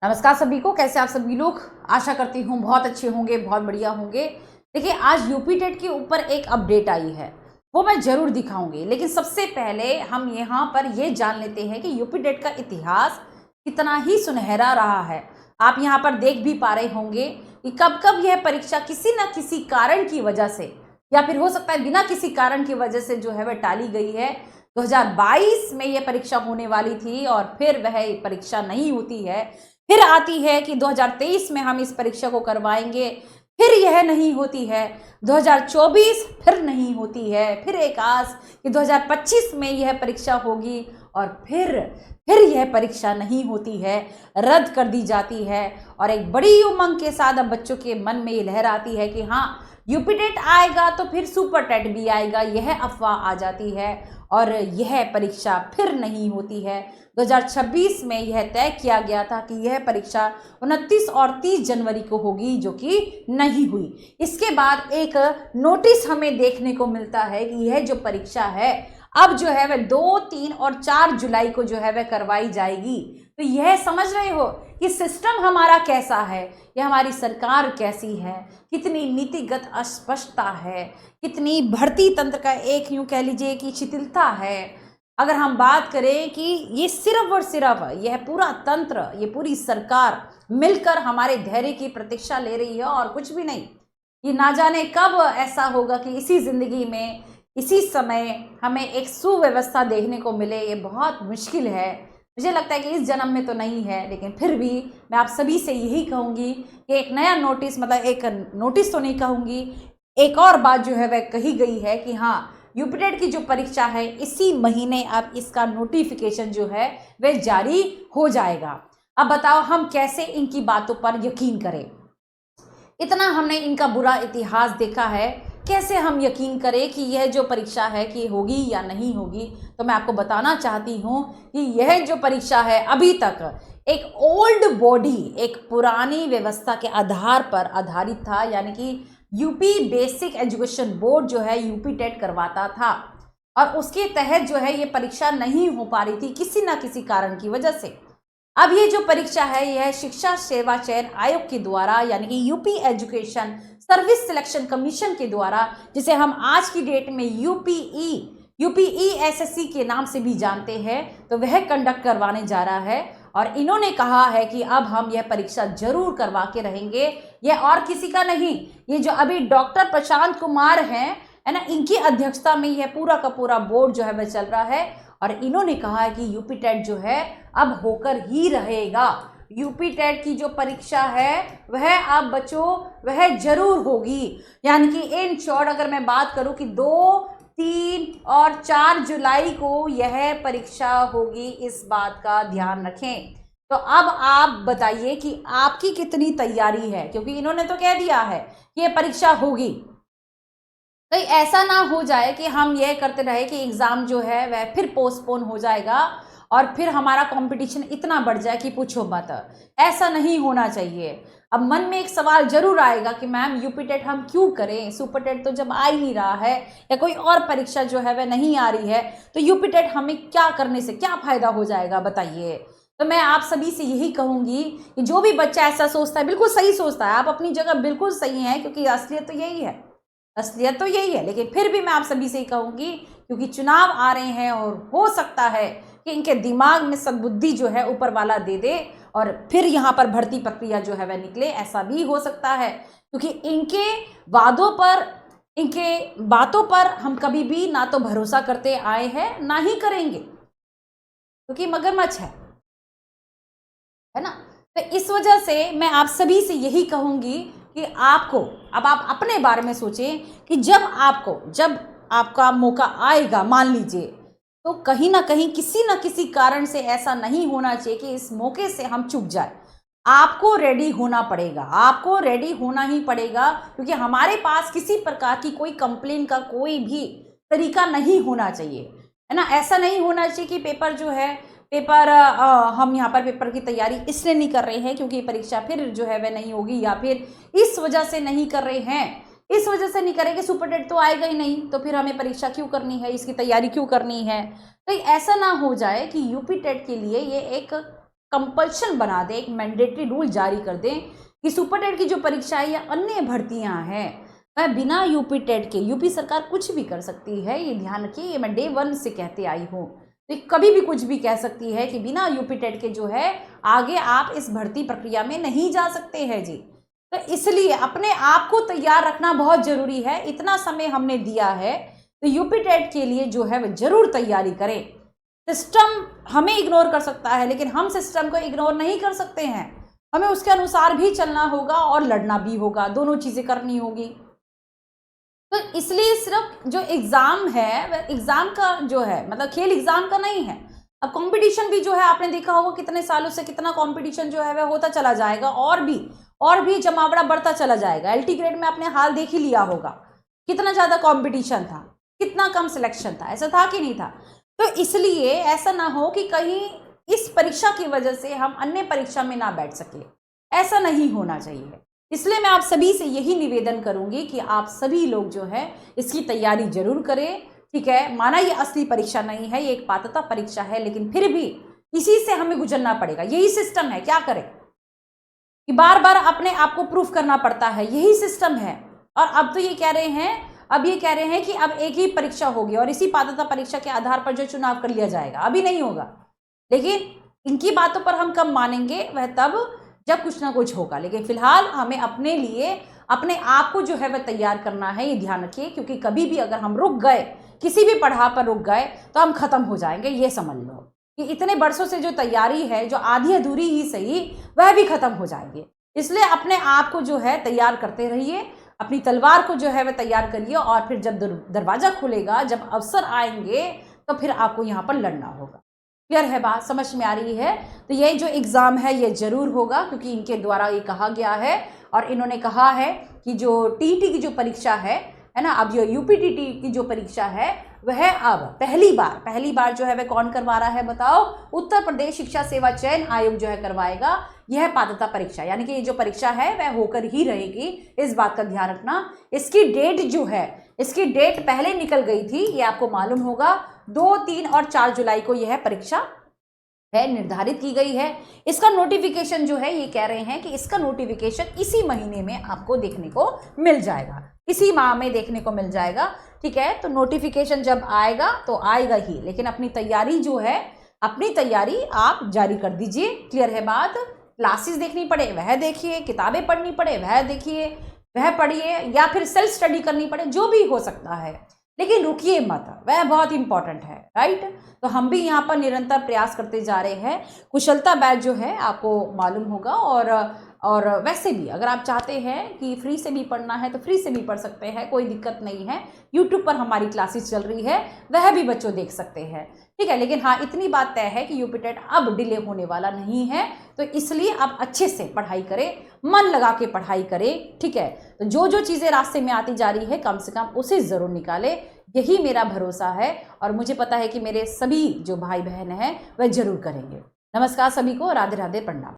नमस्कार सभी को। कैसे आप सभी लोग? आशा करती हूँ बहुत अच्छे होंगे, बहुत बढ़िया होंगे। देखिए, आज यूपी टेट के ऊपर एक अपडेट आई है, वो मैं जरूर दिखाऊंगी। लेकिन सबसे पहले हम यहाँ पर ये जान लेते हैं कि यूपी टेट का इतिहास कितना ही सुनहरा रहा है। आप यहाँ पर देख भी पा रहे होंगे कि कब कब यह परीक्षा किसी न किसी कारण की वजह से, या फिर हो सकता है बिना किसी कारण की वजह से जो है वह टाली गई है। 2022 में यह परीक्षा होने वाली थी और फिर वह परीक्षा नहीं होती है। फिर आती है कि 2023 में हम इस परीक्षा को करवाएंगे, फिर यह नहीं होती है। 2024 फिर नहीं होती है। फिर एक आस कि 2025 में यह परीक्षा होगी और फिर यह परीक्षा नहीं होती है, रद्द कर दी जाती है। और एक बड़ी उमंग के साथ अब बच्चों के मन में ये लहर आती है कि हाँ, यूपी टेट आएगा तो फिर सुपर टेट भी आएगा। यह अफवाह आ जाती है और यह परीक्षा फिर नहीं होती है। 2026 में यह तय किया गया था कि यह परीक्षा 29 और 30 जनवरी को होगी, जो कि नहीं हुई। इसके बाद एक नोटिस हमें देखने को मिलता है कि यह जो परीक्षा है अब जो है वह 2, 3 और 4 जुलाई को जो है वह करवाई जाएगी। तो यह समझ रहे हो कि सिस्टम हमारा कैसा है, यह हमारी सरकार कैसी है, कितनी नीतिगत अस्पष्टता है, कितनी भर्ती तंत्र का एक यूं कह लीजिए कि शिथिलता है। अगर हम बात करें कि ये सिर्फ और सिर्फ यह पूरा तंत्र, ये पूरी सरकार मिलकर हमारे धैर्य की प्रतीक्षा ले रही है और कुछ भी नहीं। ये ना जाने कब ऐसा होगा कि इसी जिंदगी में इसी समय हमें एक सुव्यवस्था देखने को मिले। ये बहुत मुश्किल है। मुझे लगता है कि इस जन्म में तो नहीं है, लेकिन फिर भी मैं आप सभी से यही कहूँगी कि एक नया नोटिस, मतलब एक नोटिस तो नहीं कहूँगी, एक और बात जो है वह कही गई है कि हाँ, यूपी टेट की जो परीक्षा है इसी महीने अब इसका नोटिफिकेशन जो है वह जारी हो जाएगा। अब बताओ हम कैसे इनकी बातों पर यकीन करें। इतना हमने इनका बुरा इतिहास देखा है, कैसे हम यकीन करें कि यह जो परीक्षा है कि होगी या नहीं होगी। तो मैं आपको बताना चाहती हूँ कि यह जो परीक्षा है अभी तक एक ओल्ड बॉडी, एक पुरानी व्यवस्था के आधार पर आधारित था। यानी कि यूपी बेसिक एजुकेशन बोर्ड जो है यूपी टेट करवाता था और उसके तहत जो है ये परीक्षा नहीं हो पा रही थी किसी ना किसी कारण की वजह से। अब ये जो परीक्षा है यह शिक्षा सेवा चयन आयोग के द्वारा, यानी कि UP education service selection commission के द्वारा, जिसे हम आज की डेट में यूपीई एसएससी के नाम से भी जानते हैं, तो वह कंडक्ट करवाने जा रहा है। और इन्होंने कहा है कि अब हम यह परीक्षा जरूर करवा के रहेंगे। यह और किसी का नहीं, ये जो अभी डॉक्टर प्रशांत कुमार हैं, है ना, इनकी अध्यक्षता में यह पूरा का पूरा बोर्ड जो है वह चल रहा है। और इन्होंने कहा है कि यूपी टेट जो है अब होकर ही रहेगा। यूपी टेट की जो परीक्षा है वह अब बच्चों वह जरूर होगी। यानी कि इन शॉर्ट अगर मैं बात करूं कि 2, 3 और 4 जुलाई को यह परीक्षा होगी, इस बात का ध्यान रखें। तो अब आप बताइए कि आपकी कितनी तैयारी है, क्योंकि इन्होंने तो कह दिया है कि यह परीक्षा होगी। तो ऐसा ना हो जाए कि हम यह करते रहे कि एग्ज़ाम जो है वह फिर पोस्टपोन हो जाएगा और फिर हमारा कंपटीशन इतना बढ़ जाए कि पूछो मत। ऐसा नहीं होना चाहिए। अब मन में एक सवाल जरूर आएगा कि मैम यूपी टेट हम क्यों करें, सुपर टेट तो जब आ ही नहीं रहा है या कोई और परीक्षा जो है वह नहीं आ रही है, तो यूपी टेट हमें क्या करने से क्या फ़ायदा हो जाएगा, बताइए। तो मैं आप सभी से यही कहूँगी कि जो भी बच्चा ऐसा सोचता है, बिल्कुल सही सोचता है, आप अपनी जगह बिल्कुल सही हैं, क्योंकि असलियत तो यही है, असलियत तो यही है। लेकिन फिर भी मैं आप सभी से ही कहूँगी, क्योंकि चुनाव आ रहे हैं और हो सकता है कि इनके दिमाग में सद्बुद्धि जो है ऊपर वाला दे दे और फिर यहाँ पर भर्ती प्रक्रिया जो है वह निकले। ऐसा भी हो सकता है, क्योंकि इनके वादों पर, इनके बातों पर हम कभी भी ना तो भरोसा करते आए हैं ना ही करेंगे, क्योंकि मगरमच्छ है ना। तो इस वजह से मैं आप सभी से यही कहूँगी कि आपको अब आप अपने बारे में सोचें कि जब आपका मौका आएगा, मान लीजिए, तो कहीं ना कहीं किसी न किसी कारण से ऐसा नहीं होना चाहिए कि इस मौके से हम चूक जाए। आपको रेडी होना पड़ेगा, आपको रेडी होना ही पड़ेगा, क्योंकि हमारे पास किसी प्रकार की कोई कंप्लेन का कोई भी तरीका नहीं होना चाहिए, है ना। ऐसा नहीं होना चाहिए कि पेपर जो है हम यहाँ पर पेपर की तैयारी इसलिए नहीं कर रहे हैं क्योंकि परीक्षा फिर जो है वह नहीं होगी, या फिर इस वजह से नहीं कर रहे हैं, इस वजह से नहीं करेंगे, सुपर टेट तो आएगा ही नहीं, तो फिर हमें परीक्षा क्यों करनी है, इसकी तैयारी क्यों करनी है। तो ऐसा ना हो जाए कि यूपी टेट के लिए ये एक कंपल्शन बना दें, एक मैंडेटरी रूल जारी कर दें कि सुपर टेट की जो परीक्षा है या अन्य भर्तियां हैं वह बिना यूपी टेट के, यूपी सरकार कुछ भी कर सकती है, ये ध्यान रखिए, ये मैं डे 1 से कहते आई हूँ, तो कभी भी कुछ भी कह सकती है कि बिना यूपी टेट के जो है आगे आप इस भर्ती प्रक्रिया में नहीं जा सकते हैं जी। तो इसलिए अपने आप को तैयार रखना बहुत जरूरी है। इतना समय हमने दिया है तो यूपी टेट के लिए जो है वह जरूर तैयारी करें। सिस्टम हमें इग्नोर कर सकता है लेकिन हम सिस्टम को इग्नोर नहीं कर सकते हैं, हमें उसके अनुसार भी चलना होगा और लड़ना भी होगा, दोनों चीजें करनी होगी। तो इसलिए सिर्फ जो एग्जाम है वह एग्जाम का जो है मतलब खेल एग्जाम का नहीं है। अब कंपटीशन भी जो है आपने देखा होगा कितने सालों से कितना कंपटीशन जो है वह होता चला जाएगा और भी जमावड़ा बढ़ता चला जाएगा। एलटी ग्रेड में आपने हाल देख ही लिया होगा कितना ज्यादा कंपटीशन था, कितना कम सिलेक्शन था, ऐसा था कि नहीं था। तो इसलिए ऐसा ना हो कि कहीं इस परीक्षा की वजह से हम अन्य परीक्षा में ना बैठ सके, ऐसा नहीं होना चाहिए। इसलिए मैं आप सभी से यही निवेदन करूंगी कि आप सभी लोग जो है इसकी तैयारी जरूर करें, ठीक है। माना ये असली परीक्षा नहीं है, ये एक पात्रता परीक्षा है, लेकिन फिर भी इसी से हमें गुजरना पड़ेगा। यही सिस्टम है, क्या करें कि बार बार अपने आप को प्रूफ करना पड़ता है, यही सिस्टम है। और अब तो ये कह रहे हैं कि अब एक ही परीक्षा होगी और इसी पात्रता परीक्षा के आधार पर जो चुनाव कर लिया जाएगा, अभी नहीं होगा। लेकिन इनकी बातों पर हम कब मानेंगे, वह तब जब कुछ ना कुछ होगा। लेकिन फिलहाल हमें अपने लिए अपने आप को जो है वह तैयार करना है, ये ध्यान रखिए, क्योंकि कभी भी अगर हम रुक गए, किसी भी पड़ाव पर रुक गए तो हम खत्म हो जाएंगे। ये समझ लो कि इतने वर्षों से जो तैयारी है, जो आधी अधूरी ही सही, वह भी खत्म हो जाएंगे। इसलिए अपने आप को जो है तैयार करते रहिए, अपनी तलवार को जो है वह तैयार करिए, और फिर जब दरवाजा खुलेगा, जब अवसर आएंगे, तो फिर आपको यहाँ पर लड़ना होगा। क्लियर है बात, समझ में आ रही है? तो ये जो एग्जाम है ये जरूर होगा, क्योंकि इनके द्वारा ये कहा गया है और इन्होंने कहा है कि जो टीटी की जो परीक्षा है ना, अब जो यूपीटीटी की जो परीक्षा है वह अब पहली बार जो है वह कौन करवा रहा है बताओ? उत्तर प्रदेश शिक्षा सेवा चयन आयोग जो है करवाएगा यह पात्रता परीक्षा। यानी कि ये जो परीक्षा है वह होकर ही रहेगी, इस बात का ध्यान रखना। इसकी डेट जो है, इसकी डेट पहले निकल गई थी, ये आपको मालूम होगा। 2, 3 और 4 जुलाई को यह परीक्षा है निर्धारित की गई है। इसका नोटिफिकेशन जो है, ये कह रहे हैं कि इसका नोटिफिकेशन इसी महीने में आपको देखने को मिल जाएगा, इसी माह में देखने को मिल जाएगा, ठीक है। तो नोटिफिकेशन जब आएगा तो आएगा ही, लेकिन अपनी तैयारी जो है, अपनी तैयारी आप जारी कर दीजिए। क्लियर है बात? क्लासेस देखनी पड़े वह देखिए, किताबें पढ़नी पड़े वह देखिए, वह पढ़िए, या फिर सेल्फ स्टडी करनी पड़े, जो भी हो सकता है, लेकिन रुकिए मत, वह बहुत इंपॉर्टेंट है, राइट। तो हम भी यहाँ पर निरंतर प्रयास करते जा रहे हैं। कुशलता बैच जो है आपको मालूम होगा, और वैसे भी अगर आप चाहते हैं कि फ्री से भी पढ़ना है तो फ्री से भी पढ़ सकते हैं, कोई दिक्कत नहीं है। यूट्यूब पर हमारी क्लासेस चल रही है, वह भी बच्चों देख सकते हैं, ठीक है। लेकिन हाँ, इतनी बात तय है कि यूपी टेट अब डिले होने वाला नहीं है, तो इसलिए आप अच्छे से पढ़ाई करें, मन लगा के पढ़ाई करें, ठीक है। तो जो चीज़ें रास्ते में आती जा रही है, कम से कम उसे ज़रूर निकालें, यही मेरा भरोसा है। और मुझे पता है कि मेरे सभी जो भाई बहन हैं वह जरूर करेंगे। नमस्कार सभी को, राधे राधे, प्रणाम।